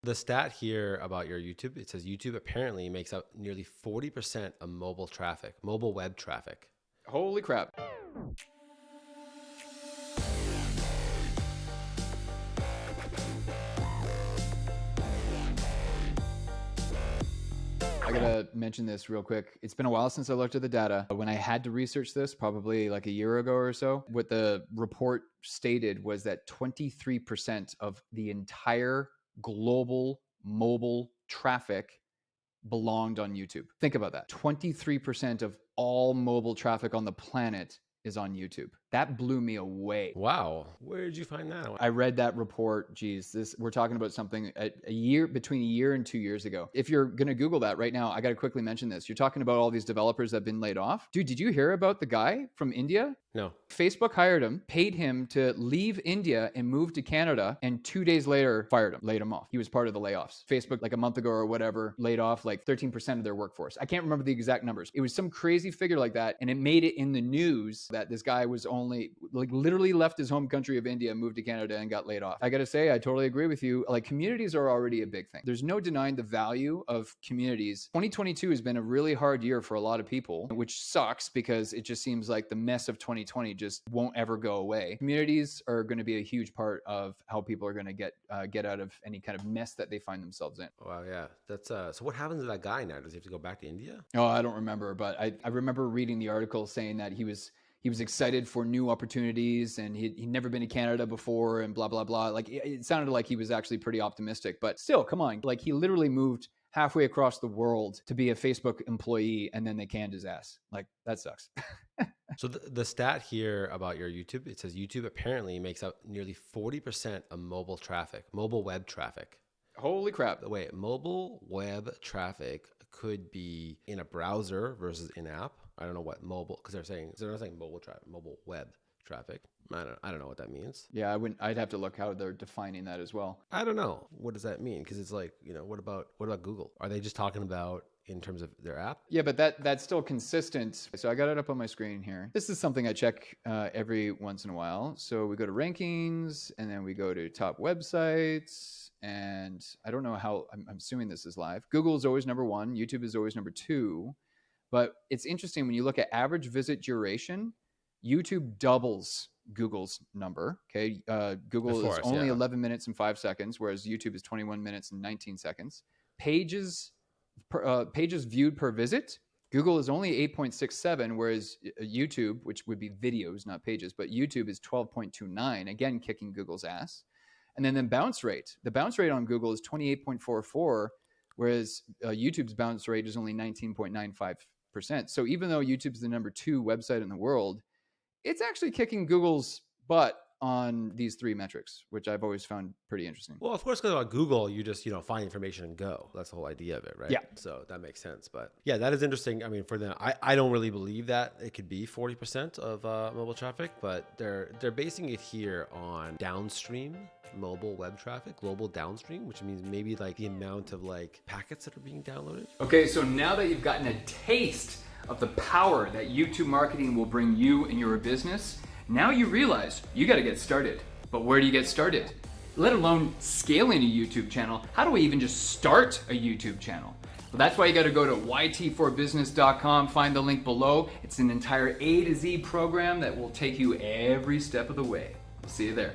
The stat here about your YouTube, it says YouTube apparently makes up nearly 40% of mobile traffic, mobile web traffic. Holy crap. I gotta mention this real quick. It's been a while since I looked at the data. When I had to research this, probably like a year ago or so, what the report stated was that 23% of the entire global mobile traffic belonged on YouTube. Think about that. 23% of all mobile traffic on the planet is on YouTube. That blew me away. Wow. Where did you find that? I read that report. Geez, we're talking about something between a year and 2 years ago. If you're going to Google that right now, I got to quickly mention this. You're talking about all these developers that have been laid off. Dude, did you hear about the guy from India? No. Facebook hired him, paid him to leave India and move to Canada, and 2 days later fired him, laid him off. He was part of the layoffs. Facebook, like a month ago or whatever, laid off like 13% of their workforce. I can't remember the exact numbers. It was some crazy figure like that, and it made it in the news that this guy was only literally left his home country of India, moved to Canada, and got laid off. I gotta say, I totally agree with you. Like, communities are already a big thing. There's no denying the value of communities. 2022 has been a really hard year for a lot of people, which sucks because it just seems like the mess of 2020 just won't ever go away. Communities are going to be a huge part of how people are going to get out of any kind of mess that they find themselves in. Wow, yeah. That's so what happens to that guy now? Does he have to go back to India? Oh, I don't remember, but I remember reading the article saying that he was excited for new opportunities, and he'd never been to Canada before, and blah, blah, blah. Like, it sounded like he was actually pretty optimistic, but still, come on. Like, he literally moved halfway across the world to be a Facebook employee, and then they canned his ass. Like, that sucks. So the stat here about your YouTube, it says YouTube apparently makes up nearly 40% of mobile traffic, mobile web traffic. Holy crap. Wait, mobile web traffic could be in a browser versus in-app. I don't know what mobile, because they're not saying mobile traffic, mobile web traffic. I don't know what that means. Yeah, I'd have to look how they're defining that as well. I don't know. What does that mean? Because it's like, what about Google? Are they just talking about in terms of their app? Yeah, but that's still consistent. So I got it up on my screen here. This is something I check every once in a while. So we go to rankings, and then we go to top websites. And I don't know how, I'm assuming this is live. Google is always number one. YouTube is always number two. But it's interesting when you look at average visit duration, YouTube doubles Google's number. Okay. Google is only 11 minutes and 5 seconds, whereas YouTube is 21 minutes and 19 seconds. Pages viewed per visit, Google is only 8.67, whereas YouTube, which would be videos, not pages, but YouTube is 12.29, again, kicking Google's ass. And then bounce rate. The bounce rate on Google is 28.44, whereas YouTube's bounce rate is only 19.95%. So even though YouTube's the number 2 website in the world, it's actually kicking Google's butt on these 3 metrics, which I've always found pretty interesting. Well, of course, because on Google, you just, find information and go. That's the whole idea of it, right? Yeah. So that makes sense. But yeah, that is interesting. I mean, for them, I don't really believe that it could be 40% of mobile traffic, but they're basing it here on downstream mobile web traffic, global downstream, which means maybe like the amount of like packets that are being downloaded. Okay, so now that you've gotten a taste of the power that YouTube marketing will bring you and your business, now you realize you got to get started. But where do you get started? Let alone scaling a YouTube channel. How do we even just start a YouTube channel? Well, that's why you got to go to yt4business.com, find the link below. It's an entire A to Z program that will take you every step of the way. We'll see you there.